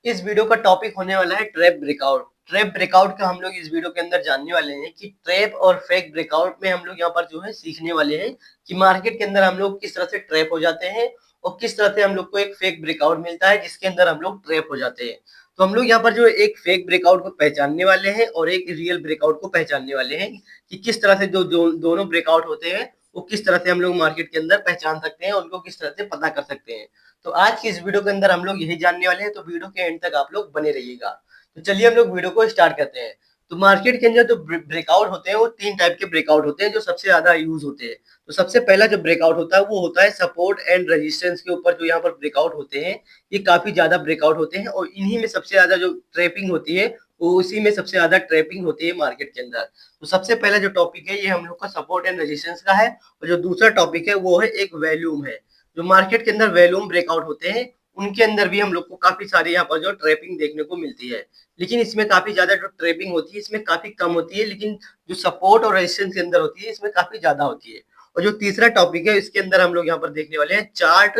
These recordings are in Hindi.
इस वीडियो का टॉपिक होने वाला है ट्रैप ब्रेकआउट। ट्रैप ब्रेकआउट का हम लोग इस वीडियो के अंदर जानने वाले हैं कि ट्रैप और फेक ब्रेकआउट में हम लोग यहाँ पर जो है सीखने वाले हैं कि मार्केट के अंदर हम लोग किस तरह से ट्रैप हो जाते हैं और किस तरह से हम लोग को एक फेक ब्रेकआउट मिलता है जिसके अंदर हम लोग ट्रैप हो जाते हैं। तो हम लोग यहाँ पर जो है एक फेक ब्रेकआउट को पहचानने वाले हैं और एक रियल ब्रेकआउट को पहचानने वाले हैं कि किस तरह से जो दोनों ब्रेकआउट होते हैं वो किस तरह से हम लोग मार्केट के अंदर पहचान सकते हैं, उनको किस तरह से पता कर सकते हैं। तो आज की इस वीडियो के अंदर हम लोग यही जानने वाले हैं, तो वीडियो के एंड तक आप लोग बने रहिएगा। तो चलिए हम लोग वीडियो को स्टार्ट करते हैं। तो मार्केट के अंदर जो ब्रेकआउट होते हैं वो तीन टाइप के ब्रेकआउट होते हैं जो सबसे ज्यादा यूज होते हैं। तो सबसे पहला जो ब्रेकआउट होता है वो होता है सपोर्ट एंड रेजिस्टेंस के ऊपर जो यहाँ पर ब्रेकआउट होते हैं। ये काफी ज्यादा ब्रेकआउट होते हैं और इन्हीं में सबसे ज्यादा जो ट्रेपिंग होती है वो उसी में सबसे ज्यादा ट्रेपिंग होती है मार्केट के अंदर। तो सबसे पहला जो टॉपिक है ये हम लोग का सपोर्ट एंड रेजिस्टेंस का है और जो दूसरा टॉपिक है वो है एक वैल्यूम है। जो मार्केट के अंदर वैल्यूम ब्रेकआउट होते हैं उनके अंदर भी हम लोग को काफी सारे यहाँ पर जो ट्रैपिंग देखने को मिलती है, लेकिन इसमें काफी ज्यादा जो ट्रैपिंग होती है इसमें काफी कम होती है, लेकिन जो सपोर्ट और रेजिस्टेंस के अंदर होती है इसमें काफी ज्यादा होती है। और जो तीसरा टॉपिक है इसके अंदर हम लोग यहाँ पर देखने वाले हैं चार्ट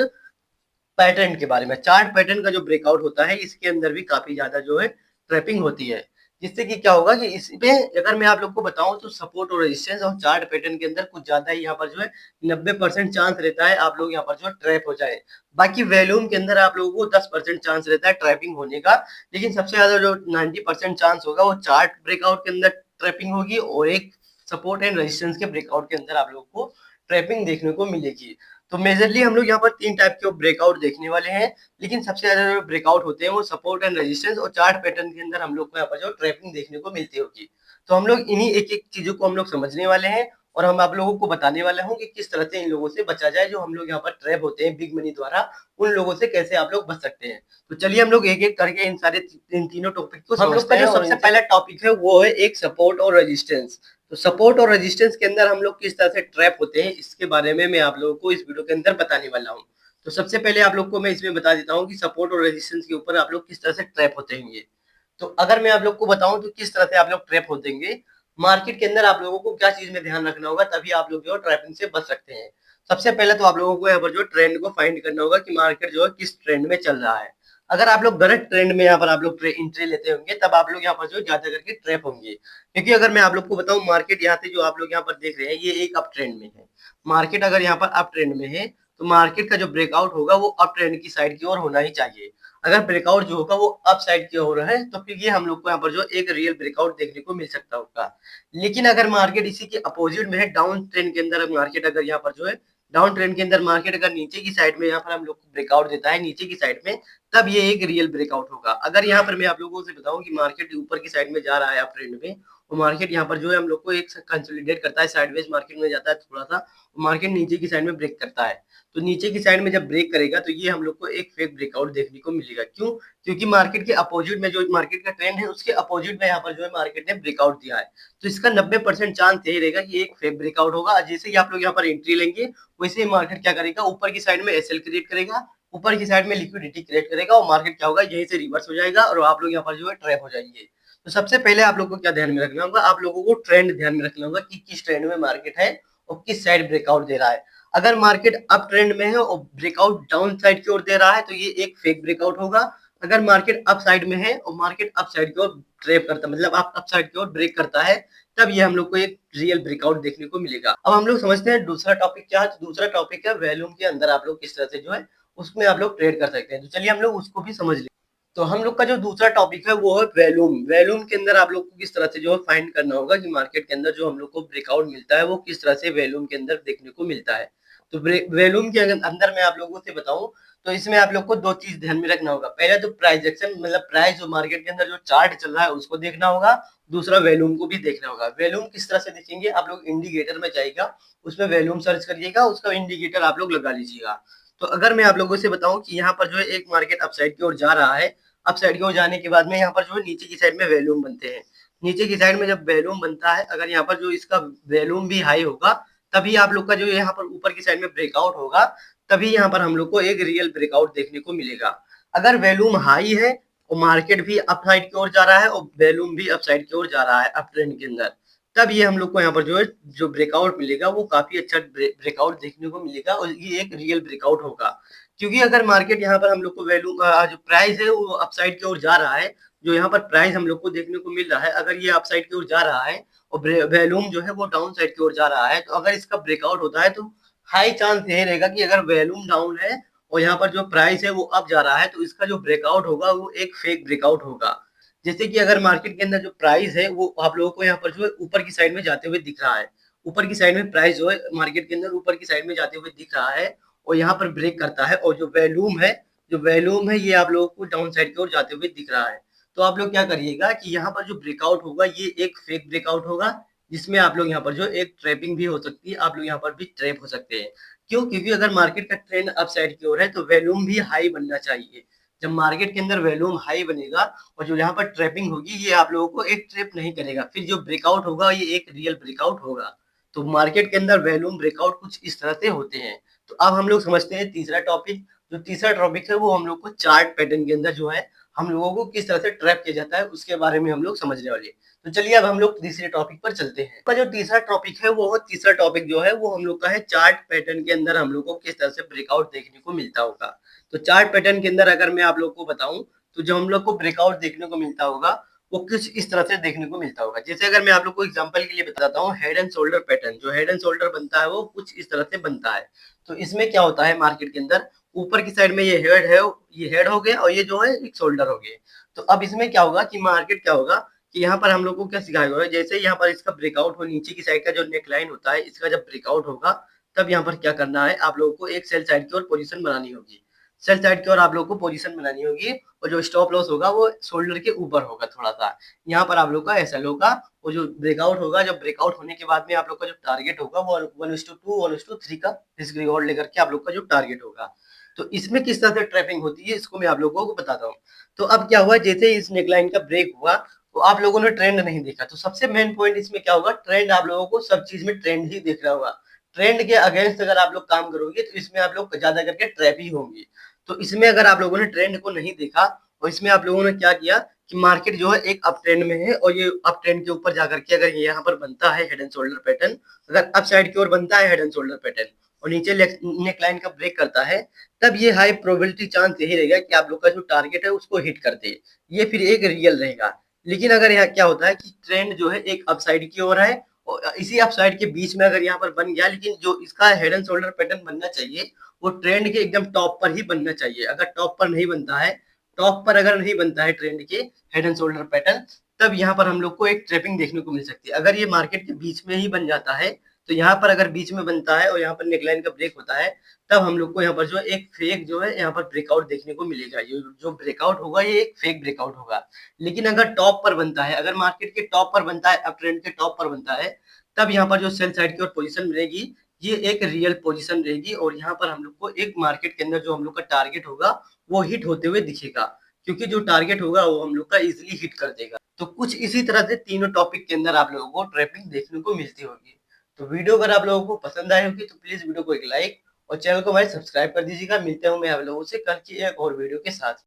पैटर्न के बारे में। चार्ट पैटर्न का जो ब्रेकआउट होता है इसके अंदर भी काफी ज्यादा जो है ट्रैपिंग होती है, जिससे कि क्या होगा कि इसमें अगर मैं आप लोग को बताऊं तो सपोर्ट और रेजिस्टेंस और चार्ट पैटर्न के अंदर कुछ ज्यादा ही यहाँ पर जो है 90% चांस रहता है आप लोग यहाँ पर जो ट्रैप हो जाए। बाकी वैल्यूम के अंदर आप लोगों को 10% चांस रहता है ट्रैपिंग होने का, लेकिन सबसे ज्यादा जो 90% चांस होगा वो चार्ट ब्रेकआउट के अंदर ट्रैपिंग होगी और एक सपोर्ट एंड रेजिस्टेंस के ब्रेकआउट के अंदर आप लोग को ट्रैपिंग देखने को मिलेगी। तो मेजरली हम लोग यहाँ पर तीन टाइप के ब्रेकआउट देखने वाले हैं, लेकिन सबसे ज्यादा जो ब्रेकआउट होते हैं वो सपोर्ट एंड रेजिस्टेंस और चार्ट पैटर्न के अंदर हम लोग को यहाँ पर जो ट्रैपिंग देखने को मिलती होगी। तो हम लोग इन्हीं एक एक चीजों को हम लोग समझने वाले हैं और हम आप लोगों को बताने वाला हूँ कि किस तरह से इन लोगों से बचा जाए जो हम लोग यहाँ पर ट्रैप होते हैं बिग मनी द्वारा, उन लोगों से कैसे आप लोग बच सकते हैं। तो चलिए हम लोग एक एक करके इन तीनों टॉपिक को हम लोग का जो सबसे पहला टॉपिक है वो है एक सपोर्ट और रेजिस्टेंस। तो सपोर्ट और रेजिस्टेंस के अंदर हम लोग किस तरह से ट्रैप होते हैं इसके बारे में मैं आप लोगों को इस वीडियो के अंदर बताने वाला हूँ। तो सबसे पहले आप लोग को मैं इसमें बता देता हूँ कि सपोर्ट और रेजिस्टेंस के ऊपर आप लोग किस तरह से ट्रैप होते हैं। तो अगर मैं आप लोग को बताऊं तो किस तरह से आप लोग ट्रैप होते मार्केट के अंदर, आप लोगों को क्या चीज में ध्यान रखना होगा तभी आप लोग जो ट्रैपिंग से बच सकते हैं। सबसे पहले तो आप लोगों को यहाँ पर जो ट्रेंड को फाइंड करना होगा कि मार्केट जो है किस ट्रेंड में चल रहा है। अगर आप लोग गलत ट्रेंड में यहाँ पर आप लोग एंट्री लेते होंगे तब आप लोग यहाँ पर जो ज्यादा करके ट्रैप होंगे, क्योंकि अगर मैं आप लोग को बताऊं मार्केट यहाँ से जो आप लोग यहाँ पर देख रहे हैं ये एक अप ट्रेंड में है। मार्केट अगर यहाँ पर अप ट्रेंड में है तो मार्केट का जो ब्रेकआउट होगा वो अप ट्रेंड की साइड की ओर होना ही चाहिए। अगर ब्रेकआउट जो होगा वो अप साइड की ओर है तो फिर ये हम लोग को यहाँ पर जो एक रियल ब्रेकआउट देखने को मिल सकता होगा। लेकिन अगर मार्केट इसी के अपोजिट में है, डाउन ट्रेंड के अंदर मार्केट अगर यहाँ पर जो है डाउन ट्रेंड के अंदर मार्केट अगर नीचे की साइड में यहाँ पर हम लोग को ब्रेकआउट देता है नीचे की साइड में, तब ये एक रियल ब्रेकआउट होगा। अगर यहाँ पर मैं आप लोगों से बताऊं कि मार्केट ऊपर की साइड में जा रहा है अप ट्रेंड में और मार्केट यहाँ पर जो है हम लोग को एक कंसोलिडेट करता है, साइडवेज मार्केट में जाता है थोड़ा सा, मार्केट नीचे की साइड में ब्रेक करता है। तो नीचे की साइड में जब ब्रेक करेगा तो ये हम लोग को एक फेक ब्रेकआउट देखने को मिलेगा। क्यों? क्योंकि मार्केट के अपोजिट में जो मार्केट का ट्रेंड है उसके अपोजिट में यहाँ पर जो है मार्केट ने ब्रेकआउट दिया है, तो इसका 90% चांस यही रहेगा कि एक फेक ब्रेकआउट होगा। जैसे ही आप लोग यहाँ पर एंट्री लेंगे वैसे ही मार्केट क्या करेगा, ऊपर की साइड में एसएल क्रिएट करेगा, ऊपर की साइड में लिक्विडिटी क्रिएट करेगा और मार्केट क्या होगा यहीं से रिवर्स हो जाएगा और आप लोग यहाँ पर जो है ट्रैप हो जाएंगे। तो सबसे पहले आप लोग को क्या ध्यान में रखना होगा, आप लोगों को ट्रेंड ध्यान में रखना होगा कि किस ट्रेंड में मार्केट है और किस साइड ब्रेकआउट दे रहा है। अगर मार्केट अप ट्रेंड में है और ब्रेकआउट डाउन साइड की ओर दे रहा है तो ये एक फेक ब्रेकआउट होगा। अगर मार्केट अप साइड में है और मार्केट अप साइड की ओर ट्रेप करता है, मतलब अप साइड की ओर ब्रेक करता है, तब ये हम लोग को एक रियल ब्रेकआउट देखने को मिलेगा। अब हम लोग समझते हैं दूसरा टॉपिक क्या है। तो दूसरा टॉपिक है वॉल्यूम के अंदर आप लोग किस तरह से जो है उसमें आप लोग ट्रेड कर सकते हैं। तो चलिए हम लोग उसको भी समझ लें। तो हम लोग का जो दूसरा टॉपिक है वो है वैल्यूम। वैल्यूम के अंदर आप लोग को किस तरह से जो है फाइंड करना होगा कि मार्केट के अंदर जो हम लोग को ब्रेकआउट मिलता है वो किस तरह से वैल्यूम के अंदर देखने को मिलता है। तो वैल्यूम के अंदर मैं आप लोगों से बताऊं तो इसमें आप लोग को दो चीज ध्यान में रखना होगा। पहले तो प्राइस एक्शन, मतलब प्राइस जो मार्केट के अंदर जो चार्ट चल रहा है उसको देखना होगा। दूसरा वैल्यूम को भी देखना होगा। वैल्यूम किस तरह से देखेंगे, आप लोग इंडिकेटर में जाइएगा, उसमें वैल्यूम सर्च करिएगा, उसका इंडिकेटर आप लोग लगा लीजिएगा। तो अगर मैं आप लोगों से बताऊं कि यहाँ पर जो है एक मार्केट अपसाइड की ओर जा रहा है, अप साइड की ओर जाने के बाद में यहाँ पर जो है नीचे की साइड में वैल्यूम बनते हैं। नीचे की साइड में जब वैल्यूम बनता है, अगर यहाँ पर जो इसका वैल्यूम भी हाई होगा तभी आप लोग का जो यहाँ पर ऊपर की साइड में ब्रेकआउट होगा, तभी यहाँ पर हम लोग को एक रियल ब्रेकआउट देखने को मिलेगा। अगर वैल्यूम हाई है और मार्केट भी अप साइड की ओर जा रहा है और वैल्यूम भी अप साइड की ओर जा रहा है अप ट्रेंड के अंदर, तब ये हम लोग को यहाँ पर जो है जो ब्रेकआउट मिलेगा वो काफी अच्छा ब्रेकआउट देखने को मिलेगा और ये एक रियल ब्रेकआउट होगा। क्योंकि अगर मार्केट यहाँ पर हम लोग को वैल्यू जो प्राइस है वो अपसाइड की ओर जा रहा है, जो यहाँ पर प्राइस हम लोग को देखने को मिल रहा है, अगर ये अपसाइड की ओर जा रहा है और वैल्यूम जो है वो डाउन साइड की ओर जा रहा है, तो अगर इसका ब्रेकआउट होता है तो हाई चांस यही रहेगा कि अगर वैल्यूम डाउन है और यहाँ पर जो प्राइस है वो अप जा रहा है, तो इसका जो ब्रेकआउट होगा वो एक फेक ब्रेकआउट होगा। जैसे कि अगर मार्केट के अंदर जो प्राइस है वो आप लोगों को यहाँ पर जो है ऊपर की साइड में जाते हुए दिख रहा है, ऊपर की साइड में प्राइस जो है मार्केट के अंदर ऊपर की साइड में जाते हुए दिख रहा है और यहाँ पर ब्रेक करता है, और जो वैल्यूम है ये आप लोगों को डाउन साइड की ओर जाते हुए दिख रहा है। तो आप लोग क्या करिएगा कि यहाँ पर जो ब्रेकआउट होगा ये एक फेक ब्रेकआउट होगा, जिसमें आप लोग यहाँ पर जो एक ट्रैपिंग भी हो सकती है, आप लोग यहाँ पर भी ट्रैप हो सकते हैं। क्यों? क्योंकि अगर मार्केट का ट्रेंड अप साइड की ओर है तो वैल्यूम भी हाई बनना चाहिए। जब मार्केट के अंदर वैल्यूम हाई बनेगा और जो यहाँ पर ट्रैपिंग होगी ये आप लोगों को एक ट्रैप नहीं करेगा, फिर जो ब्रेकआउट होगा ये एक रियल ब्रेकआउट होगा। तो मार्केट के अंदर वैल्यूम ब्रेकआउट कुछ इस तरह से होते हैं। तो अब हम लोग समझते हैं तीसरा टॉपिक। जो तीसरा टॉपिक है वो हम लोग को चार्ट पैटर्न के अंदर जो है हम लोगों को किस तरह से ट्रैप किया जाता है उसके बारे में हम लोग समझने वाले हैं। तो चलिए अब हम लोग तीसरे टॉपिक पर चलते हैं। का जो तीसरा टॉपिक है वो तीसरा टॉपिक जो है वो हम लोग का है चार्ट पैटर्न के अंदर हम लोग को किस तरह से ब्रेकआउट देखने को मिलता होगा। तो चार्ट पैटर्न के अंदर अगर मैं आप लोग को बताऊं तो जो हम लोग को ब्रेकआउट देखने को मिलता होगा वो कुछ इस तरह से देखने को मिलता होगा। जैसे अगर मैं आप लोग को एग्जांपल के लिए बताता हूँ, हेड एंड शोल्डर पैटर्न, जो हेड एंड शोल्डर बनता है वो कुछ इस तरह से बनता है। तो इसमें क्या होता है मार्केट के अंदर, ऊपर की साइड में ये हेड है, ये हेड हो गया और ये जो है एक शोल्डर हो गया। तो अब इसमें क्या होगा कि मार्केट क्या होगा कि यहाँ पर हम लोग को क्या सिखाया गया है, जैसे यहाँ पर इसका ब्रेकआउट हो, नीचे की साइड का जो नेक लाइन होता है इसका जब ब्रेकआउट होगा तब यहाँ पर क्या करना है, आप लोगों को एक सेल साइड की ओर पोजीशन बनानी होगी। सेल साइड की ओर आप लोग को पोजीशन बनानी होगी और जो स्टॉप लॉस होगा वो शोल्डर के ऊपर होगा थोड़ा सा। यहाँ पर आप लोग का एसएल होगा और जो ब्रेकआउट होगा, जब ब्रेकआउट होने के बाद में आप लोग का जो टारगेट होगा वो 1:2 1:3 का रिस्क रिवॉर्ड लेकर के आप लोग का जो टारगेट होगा। तो इसमें किस तरह से ट्रैपिंग होती है इसको मैं आप लोगों को बताता हूँ। तो अब क्या हुआ, जैसे इस नेकलाइन का ब्रेक हुआ तो आप लोगों ने ट्रेंड नहीं देखा। तो सबसे मेन पॉइंट इसमें क्या होगा, ट्रेंड आप लोगों को सब चीज में ट्रेंड ही देख रहा होगा। ट्रेंड के अगेंस्ट अगर आप लोग काम करोगे तो इसमें आप लोग ज्यादा करके ट्रैप ही होंगे। तो इसमें अगर आप लोगों ने ट्रेंड को नहीं देखा और इसमें आप लोगों ने क्या किया कि मार्केट जो है एक अप ट्रेंड में है और ये अप ट्रेंड के ऊपर जाकर के अगर ये यहाँ पर बनता है हेड एंड शोल्डर पैटर्न, अगर अप साइड की ओर बनता है हेड एंड शोल्डर पैटर्न और नीचे नेक लाइन का ब्रेक करता है, तब ये हाई प्रोबेबिलिटी चांस यही रहेगा कि आप लोग का जो टारगेट है उसको हिट कर दे। ये फिर एक रियल रहेगा। लेकिन अगर यहाँ क्या होता है कि ट्रेंड जो है एक अपसाइड की ओर है और इसी अपसाइड के बीच में अगर यहाँ पर बन गया, लेकिन जो इसका हेड एंड शोल्डर पैटर्न बनना चाहिए वो ट्रेंड के एकदम टॉप पर ही बनना चाहिए। अगर टॉप पर नहीं बनता है, टॉप पर अगर नहीं बनता है ट्रेंड के हेड एंड शोल्डर पैटर्न, तब यहाँ पर हम लोग को एक ट्रैपिंग देखने को मिल सकती है। अगर ये मार्केट के बीच में ही बन जाता है, तो यहाँ पर अगर बीच में बनता है और यहाँ पर नेकलाइन का ब्रेक होता है, तब हम लोग को यहाँ पर जो एक फेक जो है यहाँ पर ब्रेकआउट देखने को मिलेगा। ये जो ब्रेकआउट होगा ये एक फेक ब्रेकआउट होगा। लेकिन अगर टॉप पर बनता है, अगर मार्केट के टॉप पर बनता है, अप ट्रेंड के टॉप पर बनता है, तब यहाँ पर जो सेल साइड की ओर पोजीशन रहेगी ये एक रियल पोजीशन रहेगी और यहाँ पर हम लोग को एक मार्केट के अंदर जो हम लोग का टारगेट होगा वो हिट होते हुए दिखेगा, क्योंकि जो टारगेट होगा वो हम लोग का इजिली हिट कर देगा। तो कुछ इसी तरह से तीनों टॉपिक के अंदर आप लोगों को ट्रैपिंग देखने को मिलती होगी। तो वीडियो अगर आप लोगों को पसंद आई होगी तो प्लीज वीडियो को एक लाइक और चैनल को भाई सब्सक्राइब कर दीजिएगा। मिलते हूँ मैं आप लोगों से कल की एक और वीडियो के साथ।